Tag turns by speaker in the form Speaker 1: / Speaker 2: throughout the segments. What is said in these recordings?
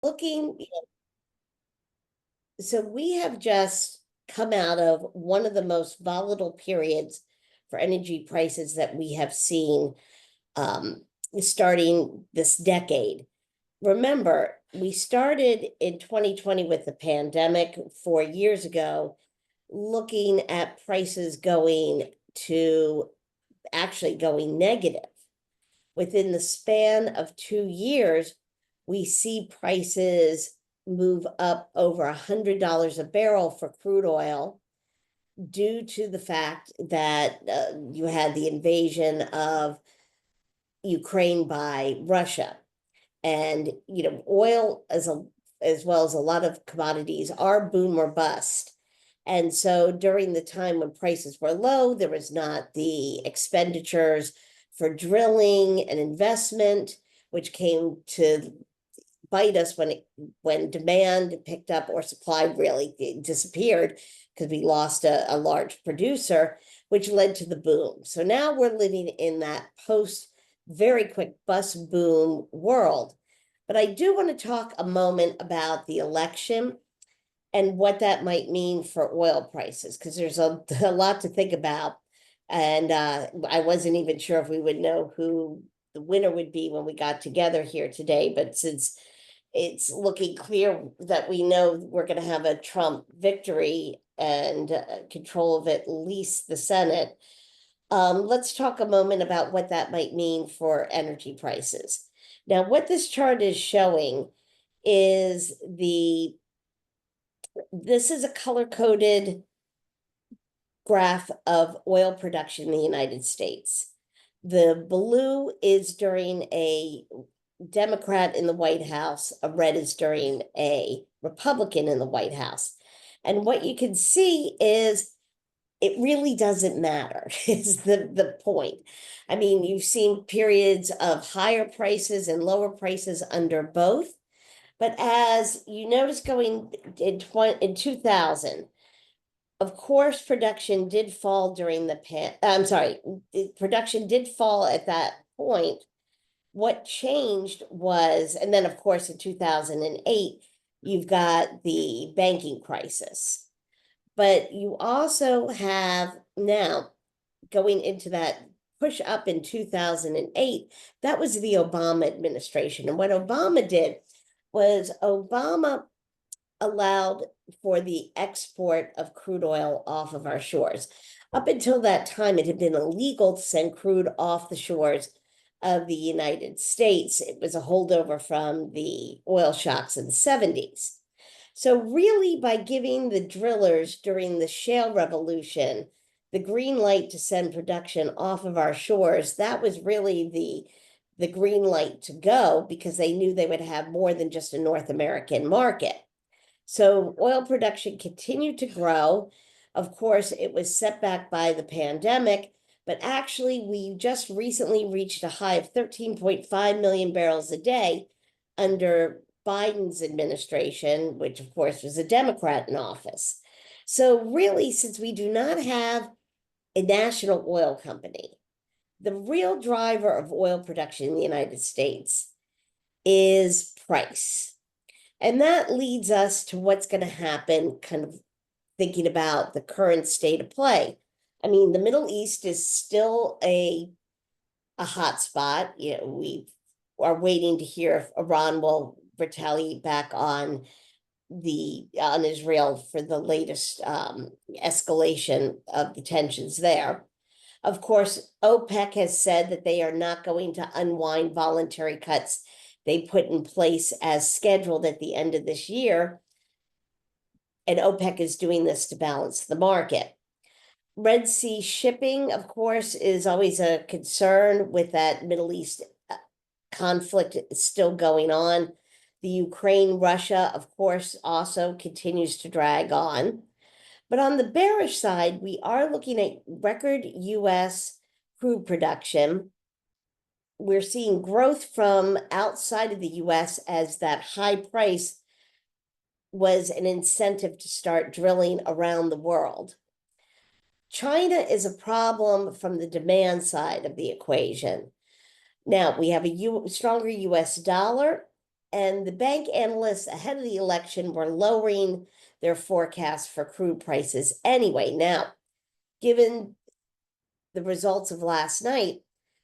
Speaker 1: Looking, so we have just come out of one of the most volatile periods for energy prices that we have seen um, starting this decade. Remember, we started in 2020 with the pandemic 4 years ago, looking at prices going to actually going negative. Within the span of 2 years, we see prices move up over $100 a barrel for crude oil due to the fact that you had the invasion of Ukraine by Russia. And oil as well as a lot of commodities are boom or bust. And so during the time when prices were low, there was not the expenditures for drilling and investment, which came to bite us when demand picked up or supply really disappeared because we lost a large producer, which led to the boom. So now we're living in that post very quick bust boom world. But I do want to talk a moment about the election and what that might mean for oil prices, because there's a lot to think about. And I wasn't even sure if we would know who the winner would be when we got together here today. But since it's looking clear that we know we're going to have a Trump victory and control of at least the Senate, let's talk a moment about what that might mean for energy prices. Now, what this chart is showing is this is a color-coded graph of oil production in the United States. The blue is during a Democrat in the White House, a red is during a Republican in the White House. And what you can see is it really doesn't matter, is the point. I mean, you've seen periods of higher prices and lower prices under both. But as you notice going in 2000, of course, production did fall during I'm sorry, production did fall at that point. What changed was, and then of course in 2008, you've got the banking crisis. But you also have now going into that push up in 2008, that was the Obama administration. And what Obama did was Obama allowed for the export of crude oil off of our shores. Up until that time, it had been illegal to send crude off the shores of the United States. It was a holdover from the oil shocks in the 70s. So really, by giving the drillers during the shale revolution the green light to send production off of our shores, that was really the green light to go, because they knew they would have more than just a North American market. So oil production continued to grow. Of course, it was set back by the pandemic, but actually we just recently reached a high of 13.5 million barrels a day under Biden's administration, which of course was a Democrat in office. So really, since we do not have a national oil company, the real driver of oil production in the United States is price. And that leads us to what's going to happen, kind of thinking about the current state of play. I mean, the Middle East is still a hot spot. We are waiting to hear if Iran will retaliate back on Israel for the latest escalation of the tensions there. Of course, OPEC has said that they are not going to unwind voluntary cuts they put in place as scheduled at the end of this year. And OPEC is doing this to balance the market. Red Sea shipping, of course, is always a concern with that Middle East conflict still going on. The Ukraine, Russia, of course, also continues to drag on. But on the bearish side, we are looking at record US crude production. We're seeing growth from outside of the US as that high price was an incentive to start drilling around the world. China is a problem from the demand side of the equation. Now, we have a stronger US dollar. And the bank analysts ahead of the election were lowering their forecast for crude prices anyway. Now, given the results of last night,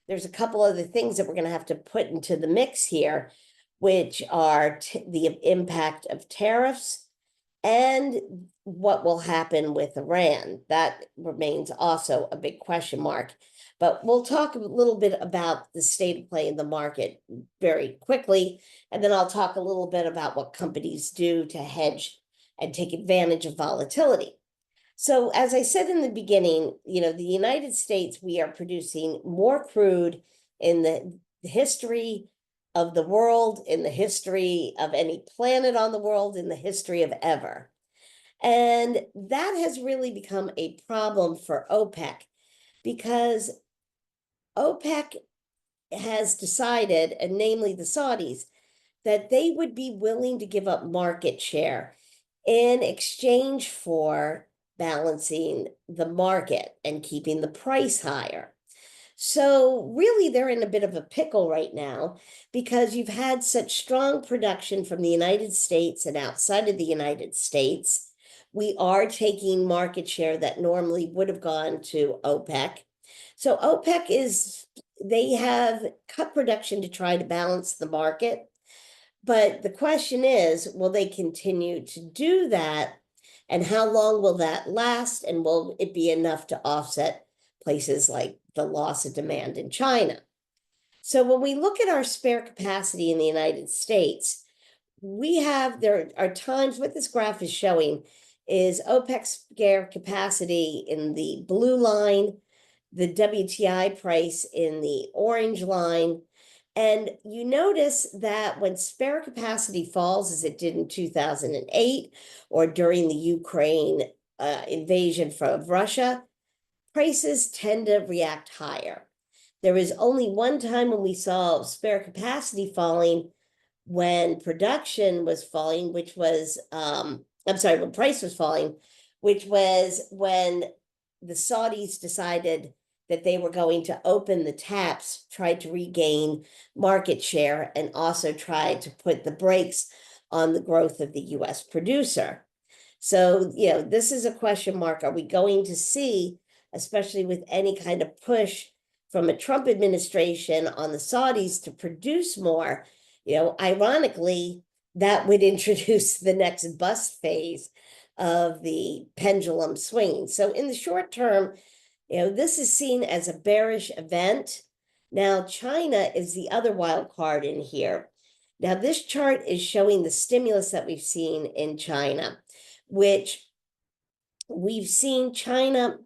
Speaker 1: there's a couple other things that we're going to have to put into the mix here, which are the impact of tariffs and what will happen with Iran. That remains also a big question mark. But we'll talk a little bit about the state of play in the market very quickly. And then I'll talk a little bit about what companies do to hedge and take advantage of volatility. So as I said in the beginning, the United States, we are producing more crude in the history of the world, in the history of any planet on the world, in the history of ever. And that has really become a problem for OPEC because OPEC has decided, and namely the Saudis, that they would be willing to give up market share in exchange for balancing the market and keeping the price higher. So really, they're in a bit of a pickle right now because you've had such strong production from the United States and outside of the United States. We are taking market share that normally would have gone to OPEC. So they have cut production to try to balance the market. But the question is, will they continue to do that? And how long will that last? And will it be enough to offset places like the loss of demand in China? So when we look at our spare capacity in the United States, there are times what this graph is showing is OPEC's spare capacity in the blue line, the WTI price in the orange line. And you notice that when spare capacity falls, as it did in 2008 or during the Ukraine invasion from Russia, prices tend to react higher. There is only one time when we saw spare capacity falling when production was falling, which was, when price was falling, which was when the Saudis decided that they were going to open the taps, tried to regain market share, and also tried to put the brakes on the growth of the US producer. So, this is a question mark. Are we going to see, especially with any kind of push from a Trump administration on the Saudis to produce more, ironically, that would introduce the next bust phase of the pendulum swinging. So in the short term, this is seen as a bearish event. Now, China is the other wild card in here. Now, this chart is showing the stimulus that we've seen in China, which we've seen China.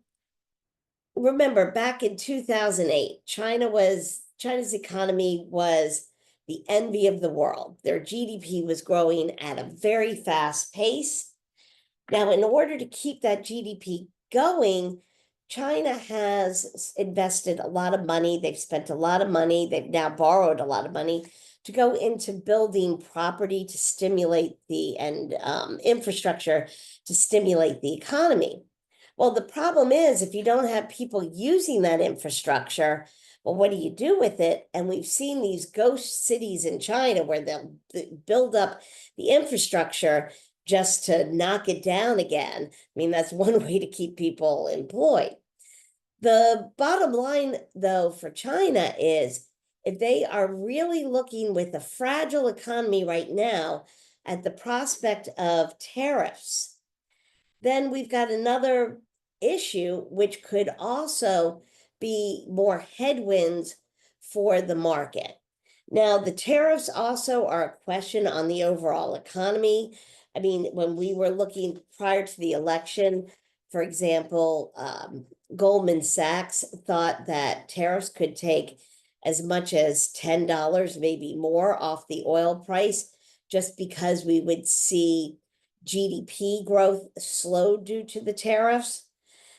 Speaker 1: Remember, back in 2008, China's economy was the envy of the world. Their GDP was growing at a very fast pace. Now, in order to keep that GDP going, China has invested a lot of money. They've spent a lot of money. They've now borrowed a lot of money to go into building property to stimulate and infrastructure to stimulate the economy. Well, the problem is if you don't have people using that infrastructure, well, what do you do with it? And we've seen these ghost cities in China where they'll build up the infrastructure just to knock it down again. I mean, that's one way to keep people employed. The bottom line, though, for China is if they are really looking with a fragile economy right now at the prospect of tariffs, then we've got another issue, which could also be more headwinds for the market. Now, the tariffs also are a question on the overall economy. I mean, when we were looking prior to the election, for example, Goldman Sachs thought that tariffs could take as much as $10, maybe more, off the oil price, just because we would see GDP growth slow due to the tariffs.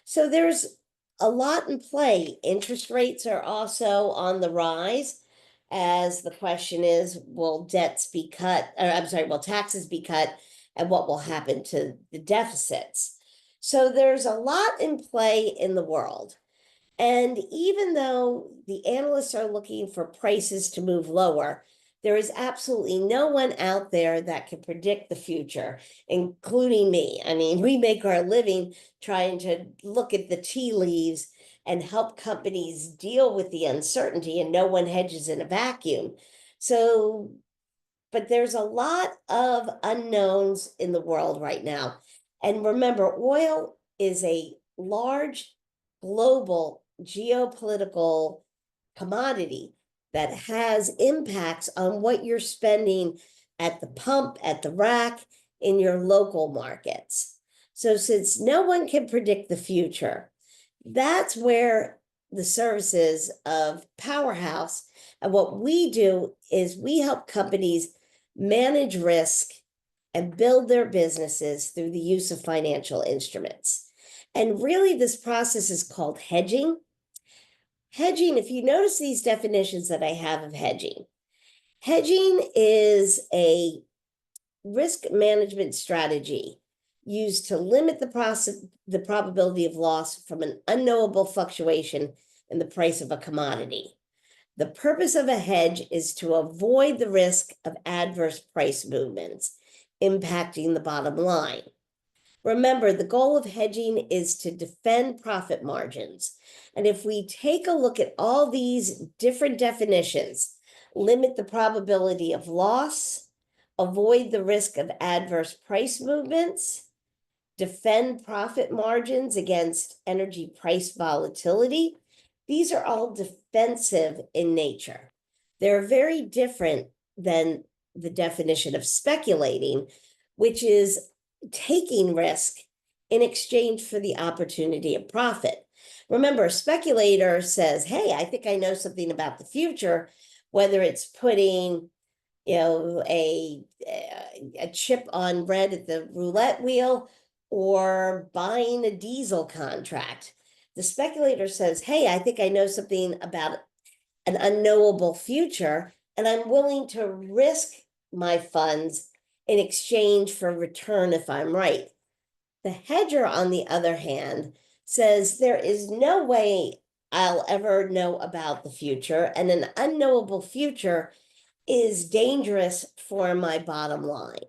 Speaker 1: So there's a lot in play. Interest rates are also on the rise, as the question is, will taxes be cut, and what will happen to the deficits? So there's a lot in play in the world. And even though the analysts are looking for prices to move lower, There is absolutely no one out there that can predict the future, including me. I mean, we make our living trying to look at the tea leaves and help companies deal with the uncertainty, and no one hedges in a vacuum. So, but there's a lot of unknowns in the world right now. And remember, oil is a large global geopolitical commodity that has impacts on what you're spending at the pump, at the rack, in your local markets. So, since no one can predict the future, that's where the services of Powerhouse and what we do is we help companies manage risk and build their businesses through the use of financial instruments. And really, this process is called hedging. Hedging, if you notice these definitions that I have of hedging, hedging is a risk management strategy used to limit the probability of loss from an unknowable fluctuation in the price of a commodity. The purpose of a hedge is to avoid the risk of adverse price movements impacting the bottom line. Remember, the goal of hedging is to defend profit margins. And if we take a look at all these different definitions, limit the probability of loss, avoid the risk of adverse price movements, defend profit margins against energy price volatility, these are all defensive in nature. They're very different than the definition of speculating, which is taking risk in exchange for the opportunity of profit. Remember, a speculator says, hey, I think I know something about the future, whether it's putting a chip on red at the roulette wheel or buying a diesel contract. The speculator says, hey, I think I know something about an unknowable future, and I'm willing to risk my funds in exchange for return if I'm right. The hedger, on the other hand, says there is no way I'll ever know about the future, and an unknowable future is dangerous for my bottom line.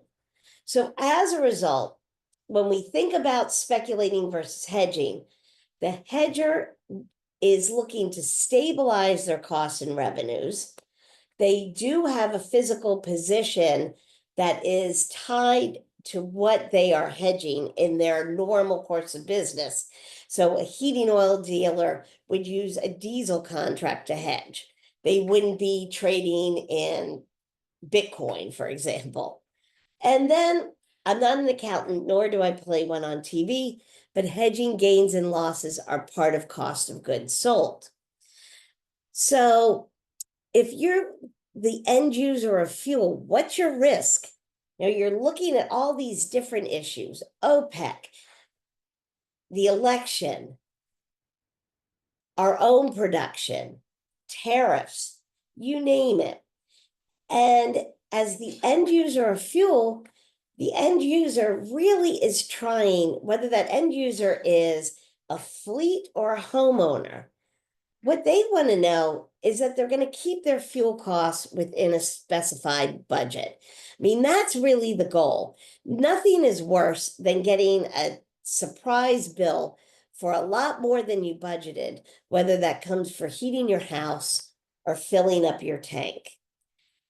Speaker 1: So as a result, when we think about speculating versus hedging, the hedger is looking to stabilize their costs and revenues. They do have a physical position that is tied to what they are hedging in their normal course of business. So a heating oil dealer would use a diesel contract to hedge. They wouldn't be trading in Bitcoin, for example. And then I'm not an accountant, nor do I play one on TV, but hedging gains and losses are part of cost of goods sold. So if you're the end user of fuel, what's your risk? You're looking at all these different issues, OPEC, the election, our own production, tariffs, you name it. And as the end user of fuel, the end user really is trying, whether that end user is a fleet or a homeowner, what they want to know is that they're going to keep their fuel costs within a specified budget. I mean, that's really the goal. Nothing is worse than getting a surprise bill for a lot more than you budgeted, whether that comes for heating your house or filling up your tank.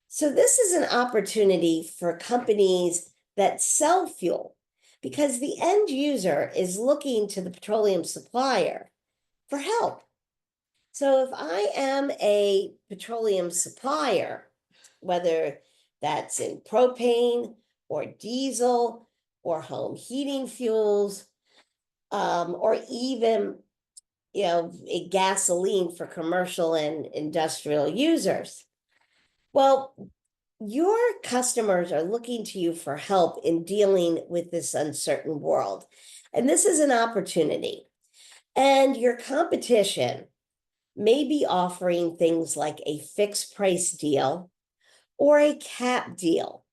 Speaker 1: So this is an opportunity for companies that sell fuel, because the end user is looking to the petroleum supplier for help. So if I am a petroleum supplier, whether that's in propane or diesel or home heating fuels, or even a gasoline for commercial and industrial users, well, your customers are looking to you for help in dealing with this uncertain world. And this is an opportunity. And your competition may be offering things like a fixed price deal or a cap deal.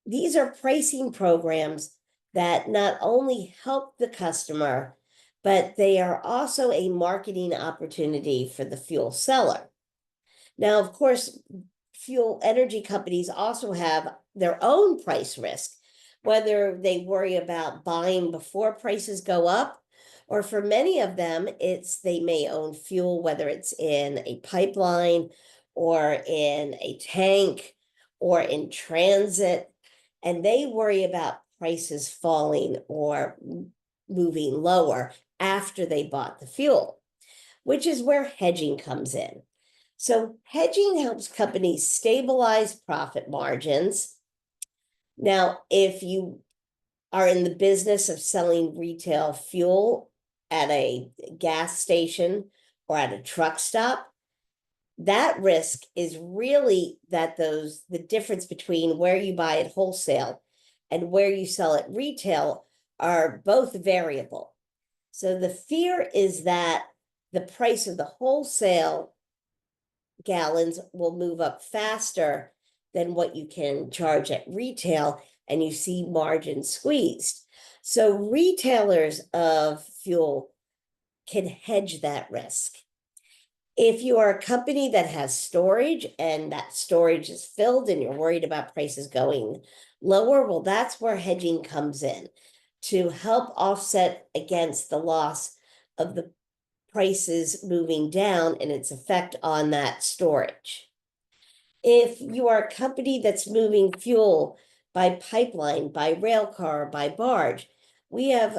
Speaker 1: These are pricing programs that not only help the customer, but they are also a marketing opportunity for the fuel seller. Now, of course, fuel energy companies also have their own price risk, whether they worry about buying before prices go up, or for many of them, it's they may own fuel, whether it's in a pipeline or in a tank or in transit, and they worry about prices falling or moving lower after they bought the fuel, which is where hedging comes in. So hedging helps companies stabilize profit margins. Now, if you are in the business of selling retail fuel at a gas station or at a truck stop, that risk is really that the difference between where you buy at wholesale and where you sell at retail are both variable. So the fear is that the price of the wholesale gallons will move up faster than what you can charge at retail, and you see margins squeezed. So retailers of fuel can hedge that risk. If you are a company that has storage and that storage is filled and you're worried about prices going lower, well, that's where hedging comes in to help offset against the loss of the prices moving down and its effect on that storage. If you are a company that's moving fuel by pipeline, by rail car, by barge, we have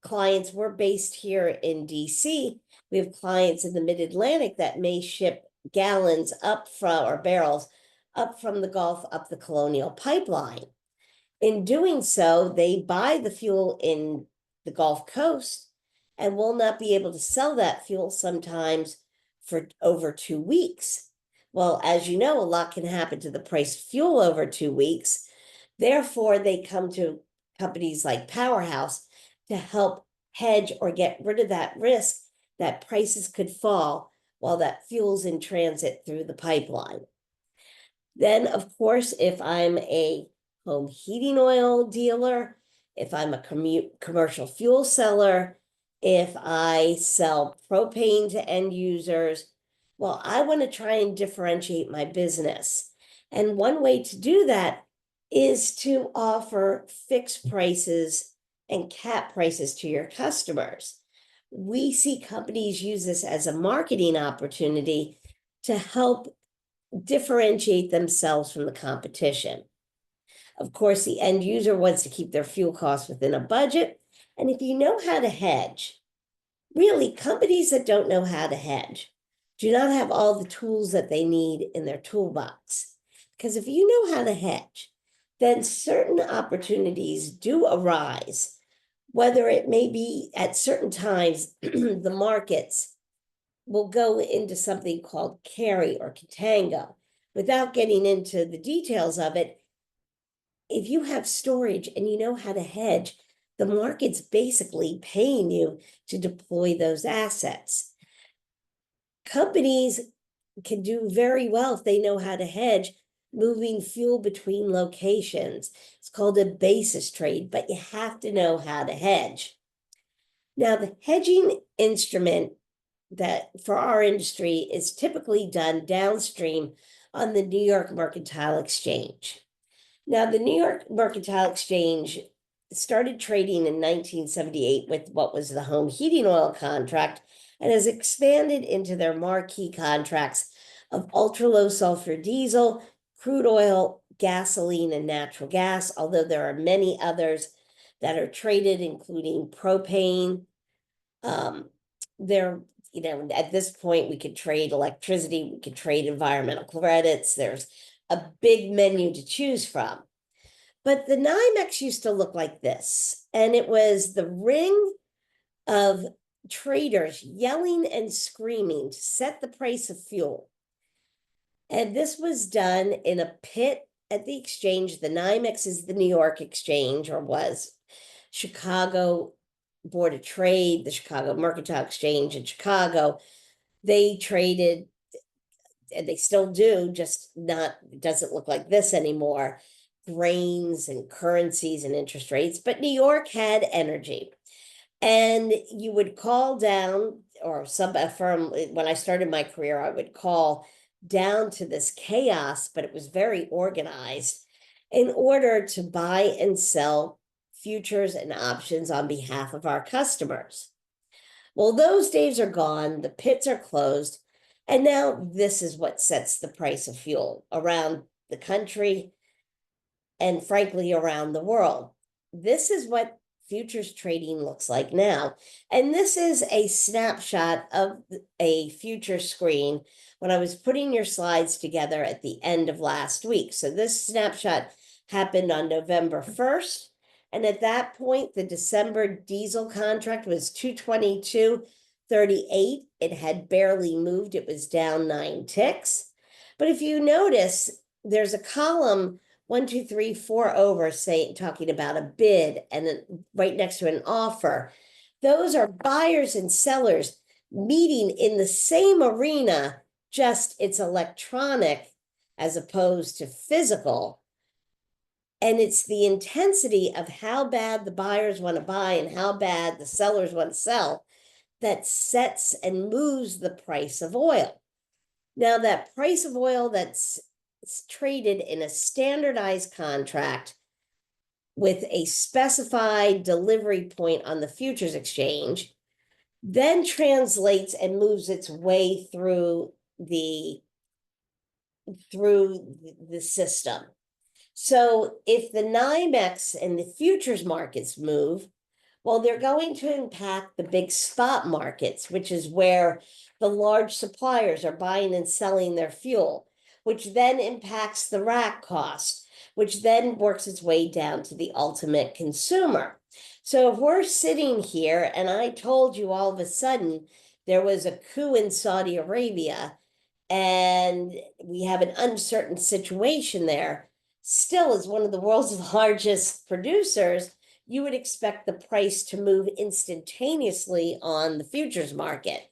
Speaker 1: clients, we're based here in DC. We have clients in the mid-Atlantic that may ship gallons up from, or barrels up from the Gulf, up the Colonial Pipeline. In doing so, they buy the fuel in the Gulf Coast and will not be able to sell that fuel sometimes for over 2 weeks. Well, as you know, a lot can happen to the price of fuel over 2 weeks. Therefore, they come to companies like Powerhouse to help hedge or get rid of that risk that prices could fall while that fuel's in transit through the pipeline. Then, of course, if I'm a home heating oil dealer, if I'm a commercial fuel seller, if I sell propane to end users, well, I want to try and differentiate my business. And one way to do that is to offer fixed prices and cap prices to your customers. We see companies use this as a marketing opportunity to help differentiate themselves from the competition. Of course, the end user wants to keep their fuel costs within a budget. And if you know how to hedge, really, companies that don't know how to hedge do not have all the tools that they need in their toolbox. Because if you know how to hedge, then certain opportunities do arise, whether it may be at certain times, the markets will go into something called carry or contango. Without getting into the details of it, if you have storage and you know how to hedge, the market's basically paying you to deploy those assets. Companies can do very well if they know how to hedge, moving fuel between locations. It's called a basis trade, but you have to know how to hedge. Now, the hedging instrument that for our industry is typically done downstream on the New York Mercantile Exchange. Now, the New York Mercantile Exchange started trading in 1978 with what was the home heating oil contract and has expanded into their marquee contracts of ultra-low sulfur diesel, crude oil, gasoline, and natural gas, although there are many others that are traded, including propane. At this point, we could trade electricity, we could trade environmental credits. There's a big menu to choose from. But the NYMEX used to look like this, and it was the ring of traders yelling and screaming to set the price of fuel. And this was done in a pit at the exchange. The NYMEX is the New York Exchange, or was. Chicago Board of Trade, the Chicago Mercantile Exchange in Chicago, they traded, and they still do, just not, it doesn't look like this anymore, grains and currencies and interest rates. But New York had energy. And you would call down, or a firm, when I started my career, I would call down to this chaos, but it was very organized in order to buy and sell futures and options on behalf of our customers. Well, those days are gone, the pits are closed, and now this is what sets the price of fuel around the country and frankly around the world. This is what futures trading looks like now. And this is a snapshot of a future screen when I was putting your slides together at the end of last week. So this snapshot happened on November 1st. And at that point, the December diesel contract was 222.38. It had barely moved. It was down 9 ticks. But if you notice, there's a column 1, 2, 3, 4 over, say, talking about a bid, and then right next to an offer. Those are buyers and sellers meeting in the same arena, just it's electronic as opposed to physical. And it's the intensity of how bad the buyers want to buy and how bad the sellers want to sell that sets and moves the price of oil. Now, that price of oil that's traded in a standardized contract with a specified delivery point on the futures exchange, then translates and moves its way through the system. So if the NYMEX and the futures markets move, well, they're going to impact the big spot markets, which is where the large suppliers are buying and selling their fuel, which then impacts the rack cost, which then works its way down to the ultimate consumer. So if we're sitting here and I told you all of a sudden there was a coup in Saudi Arabia and we have an uncertain situation there, still as one of the world's largest producers, you would expect the price to move instantaneously on the futures market.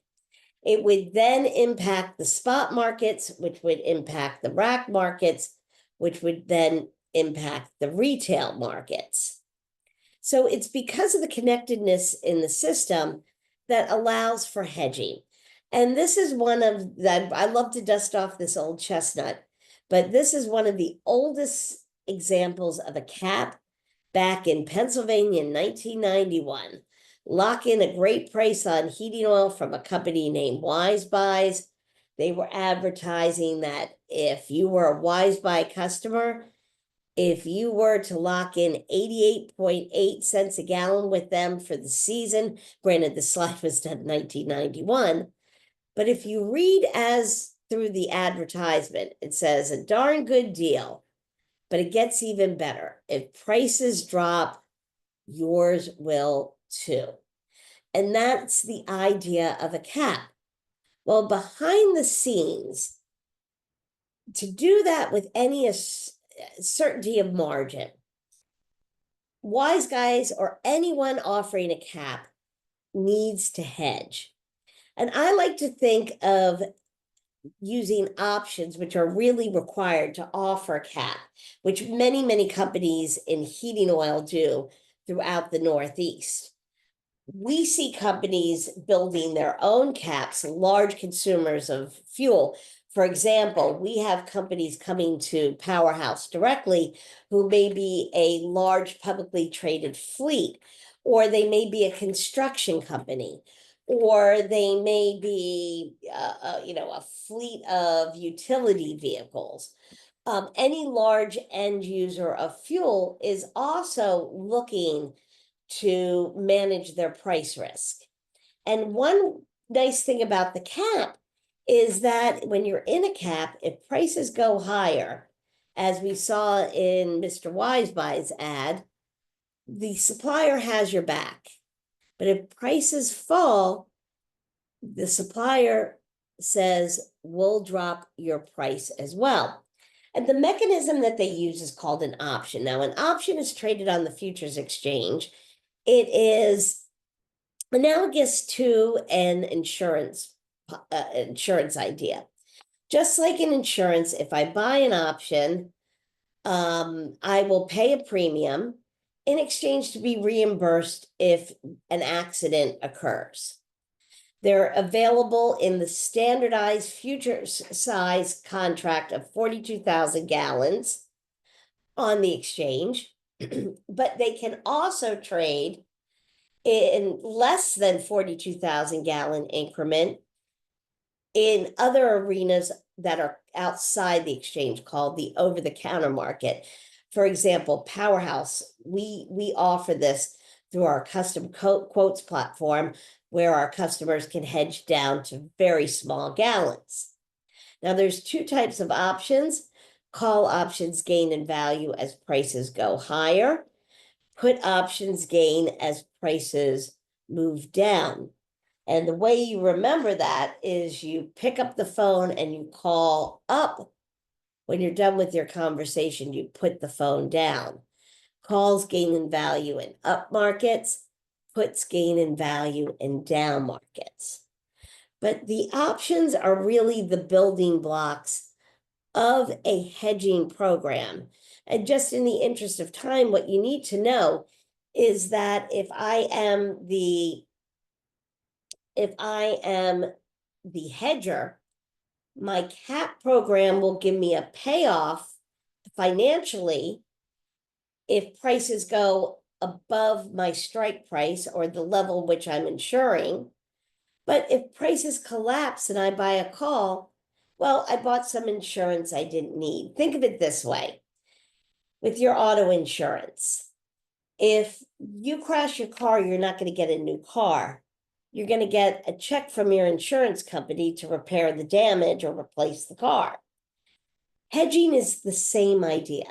Speaker 1: It would then impact the spot markets, which would impact the rack markets, which would then impact the retail markets. So it's because of the connectedness in the system that allows for hedging. And this is one of that, I love to dust off this old chestnut, but this is one of the oldest examples of a cap back in Pennsylvania in 1991. Lock in a great price on heating oil from a company named Wise Buys. They were advertising that if you were a Wise Buy customer, if you were to lock in 88.8 cents a gallon with them for the season, granted the slide was done in 1991, but if you read as through the advertisement, it says a darn good deal, but it gets even better. If prices drop, yours will too. And that's the idea of a cap. Well, behind the scenes, to do that with any certainty of margin, wise guys or anyone offering a cap needs to hedge. And I like to think of using options which are really required to offer a cap, which many, many companies in heating oil do throughout the Northeast. We see companies building their own caps, large consumers of fuel. For example, we have companies coming to Powerhouse directly who may be a large publicly traded fleet, or they may be a construction company, or they may be, a fleet of utility vehicles. Any large end user of fuel is also looking to manage their price risk. And one nice thing about the cap is that when you're in a cap, if prices go higher, as we saw in Mr. Wisebuy's ad, the supplier has your back. But if prices fall, the supplier says, we'll drop your price as well. And the mechanism that they use is called an option. Now, an option is traded on the futures exchange. It is analogous to an insurance idea. Just like in insurance, if I buy an option, I will pay a premium in exchange to be reimbursed if an accident occurs. They're available in the standardized futures size contract of 42,000 gallons on the exchange, but they can also trade in less than 42,000 gallon increment in other arenas that are outside the exchange, called the over-the-counter market. For example, Powerhouse, we offer this through our custom quotes platform, where our customers can hedge down to very small gallons. Now, there's two types of options. Call options gain in value as prices go higher. Put options gain as prices move down. And the way you remember that is you pick up the phone and you call up. When you're done with your conversation, you put the phone down. Calls gain in value in up markets, puts gain in value in down markets. But the options are really the building blocks of a hedging program. And just in the interest of time, what you need to know is that if I am the hedger, my cap program will give me a payoff financially if prices go above my strike price or the level which I'm insuring. But if prices collapse and I buy a call, well, I bought some insurance I didn't need. Think of it this way. With your auto insurance, if you crash your car, you're not going to get a new car. You're going to get a check from your insurance company to repair the damage or replace the car. Hedging is the same idea.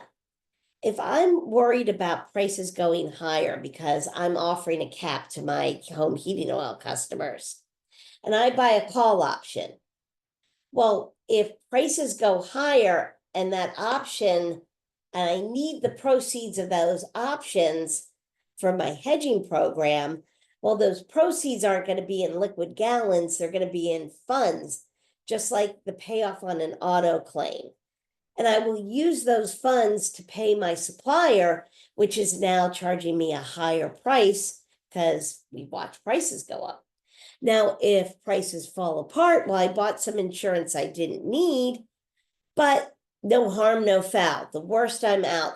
Speaker 1: If I'm worried about prices going higher because I'm offering a cap to my home heating oil customers, and I buy a call option, well, if prices go higher and that option, and I need the proceeds of those options for my hedging program, well, those proceeds aren't going to be in liquid gallons, they're going to be in funds, just like the payoff on an auto claim. And I will use those funds to pay my supplier, which is now charging me a higher price because we watch prices go up. Now, if prices fall apart, well, I bought some insurance I didn't need, but no harm, no foul. The worst I'm out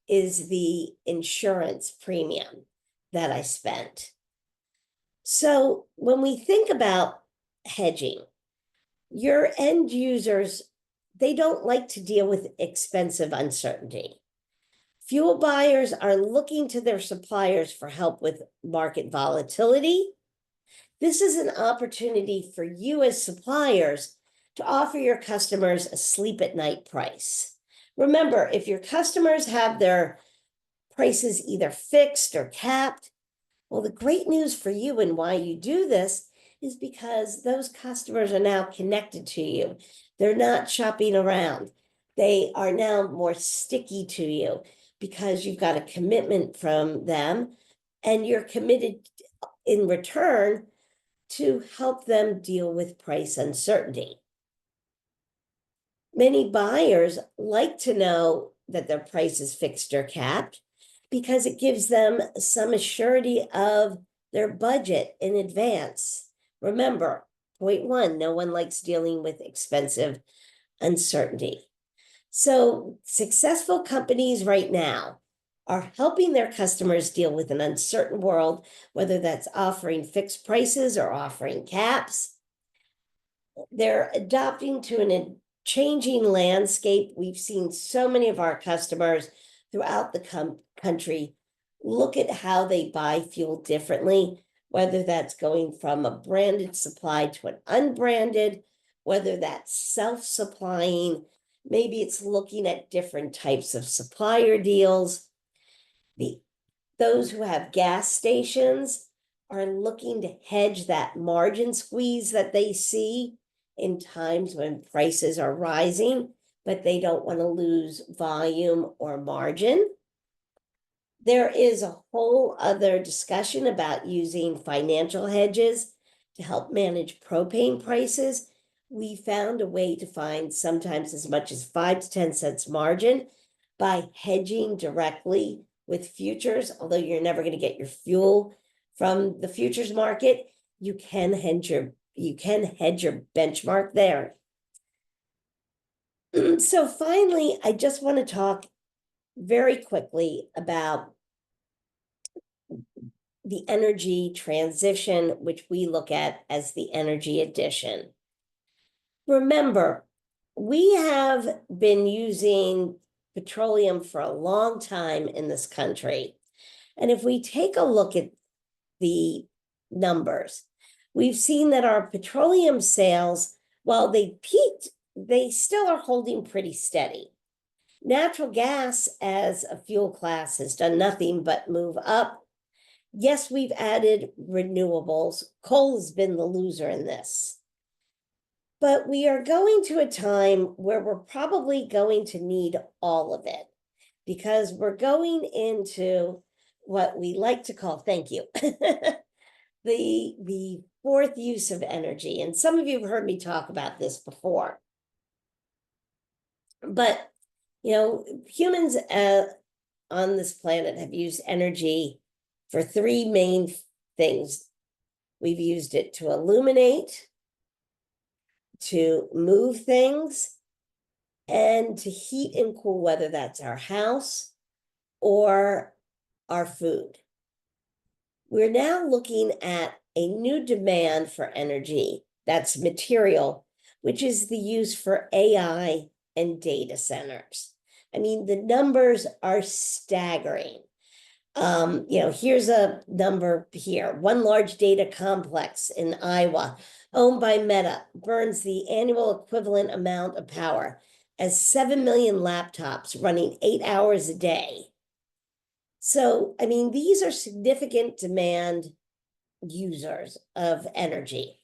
Speaker 1: is the insurance premium that I spent. So when we think about hedging, your end users, they don't like to deal with expensive uncertainty. Fuel buyers are looking to their suppliers for help with market volatility. This is an opportunity for you as suppliers to offer your customers a sleep at night price. Remember, if your customers have their prices either fixed or capped, well, the great news for you and why you do this is because those customers are now connected to you. They're not shopping around. They are now more sticky to you because you've got a commitment from them, and you're committed in return to help them deal with price uncertainty. Many buyers like to know that their price is fixed or capped because it gives them some assurity of their budget in advance. Remember, point one, no one likes dealing with expensive uncertainty. So successful companies right now are helping their customers deal with an uncertain world, whether that's offering fixed prices or offering caps. They're adapting to a changing landscape. We've seen so many of our customers throughout the country look at how they buy fuel differently, whether that's going from a branded supply to an unbranded, whether that's self-supplying, maybe it's looking at different types of supplier deals. Those who have gas stations are looking to hedge that margin squeeze that they see in times when prices are rising, but they don't want to lose volume or margin. There is a whole other discussion about using financial hedges to help manage propane prices. We found a way to find sometimes as much as 5 to 10 cents margin by hedging directly with futures. Although you're never going to get your fuel from the futures market, you can hedge your you can hedge your benchmark there. So finally, I just want to talk very quickly about the energy transition, which we look at as the energy addition. Remember, we have been using petroleum for a long time in this country. And if we take a look at the numbers, we've seen that our petroleum sales, while they peaked, they still are holding pretty steady. Natural gas as a fuel class has done nothing but move up. Yes, we've added renewables. Coal has been the loser in this. But we are going to a time where we're probably going to need all of it because we're going into what we like to call, thank you, the fourth use of energy. And some of you have heard me talk about this before. But, humans on this planet have used energy for three main things. We've used it to illuminate, to move things, and to heat and cool, whether that's our house or our food. We're now looking at a new demand for energy that's material, which is the use for AI and data centers. I mean, the numbers are staggering. Here's a number here. One large data complex in Iowa, owned by Meta, burns the annual equivalent amount of power as 7 million laptops running 8 hours a day. So, I mean, these are significant demand users of energy.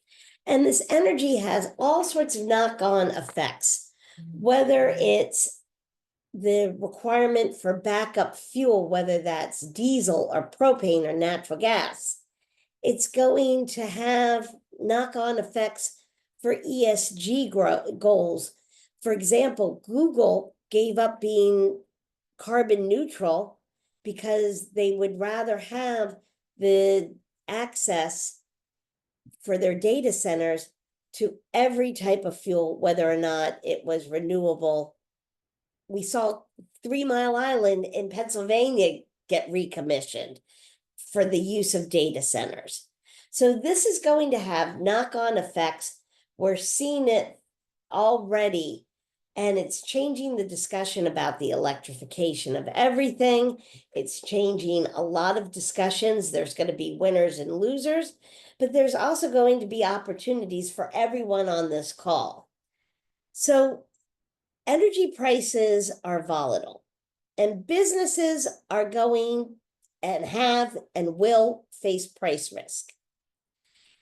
Speaker 1: And this energy has all sorts of knock-on effects, whether it's the requirement for backup fuel, whether that's diesel or propane or natural gas. It's going to have knock-on effects for ESG goals. For example, Google gave up being carbon neutral because they would rather have the access for their data centers to every type of fuel, whether or not it was renewable. We saw 3 Mile Island in Pennsylvania get recommissioned for the use of data centers. So this is going to have knock-on effects. We're seeing it already, and it's changing the discussion about the electrification of everything. It's changing a lot of discussions. There's going to be winners and losers, but there's also going to be opportunities for everyone on this call. So energy prices are volatile, and businesses are going and have and will face price risk.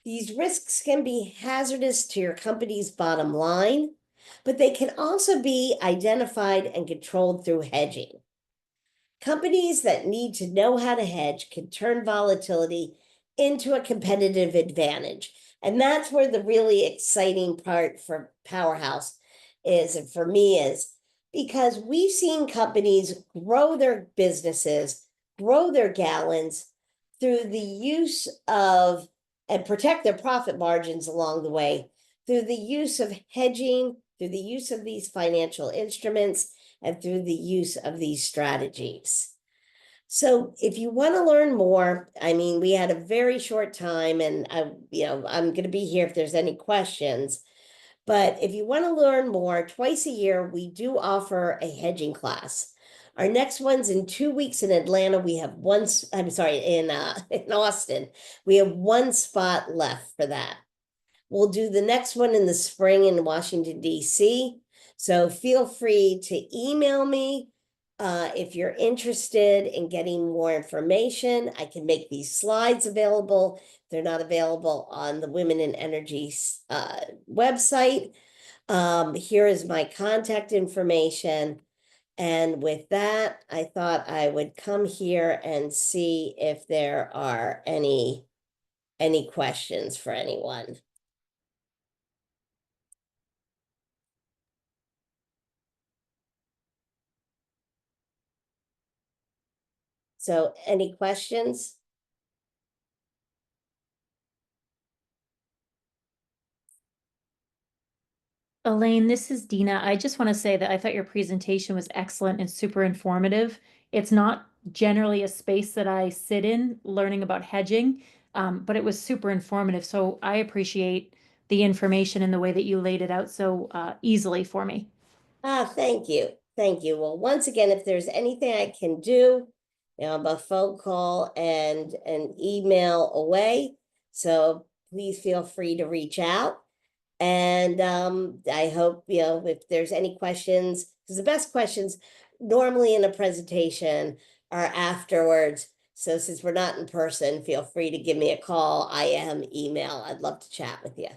Speaker 1: These risks can be hazardous to your company's bottom line, but they can also be identified and controlled through hedging. Companies that need to know how to hedge can turn volatility into a competitive advantage. And that's where the really exciting part for Powerhouse is, and for me is, because we've seen companies grow their businesses, grow their gallons through the use of, and protect their profit margins along the way, through the use of hedging, through the use of these financial instruments, and through the use of these strategies. So if you want to learn more, I mean, we had a very short time, and I'm going to be here if there's any questions. But if you want to learn more, twice a year, we do offer a hedging class. Our next one's in 2 weeks in Atlanta. We have one, I'm sorry, in Austin. We have one spot left for that. We'll do the next one in the spring in Washington, D.C. So feel free to email me if you're interested in getting more information. I can make these slides available. They're not available on the Women in Energy website. Here is my contact information. And with that, I thought I would come here and see if there are any questions for anyone. So any questions?
Speaker 2: Elaine, this is Dina. I just want to say that I thought your presentation was excellent and super informative. It's not generally a space that I sit in learning about hedging, but it was super informative. So I appreciate the information and the way that you laid it out so easily for me.
Speaker 1: Ah, thank you. Thank you. Well, once again, if there's anything I can do, I'm a phone call and an email away. So please feel free to reach out. And I hope, if there's any questions, because the best questions normally in a presentation are afterwards. So since we're not in person, feel free to give me a call, IM, email. I'd love to chat with you.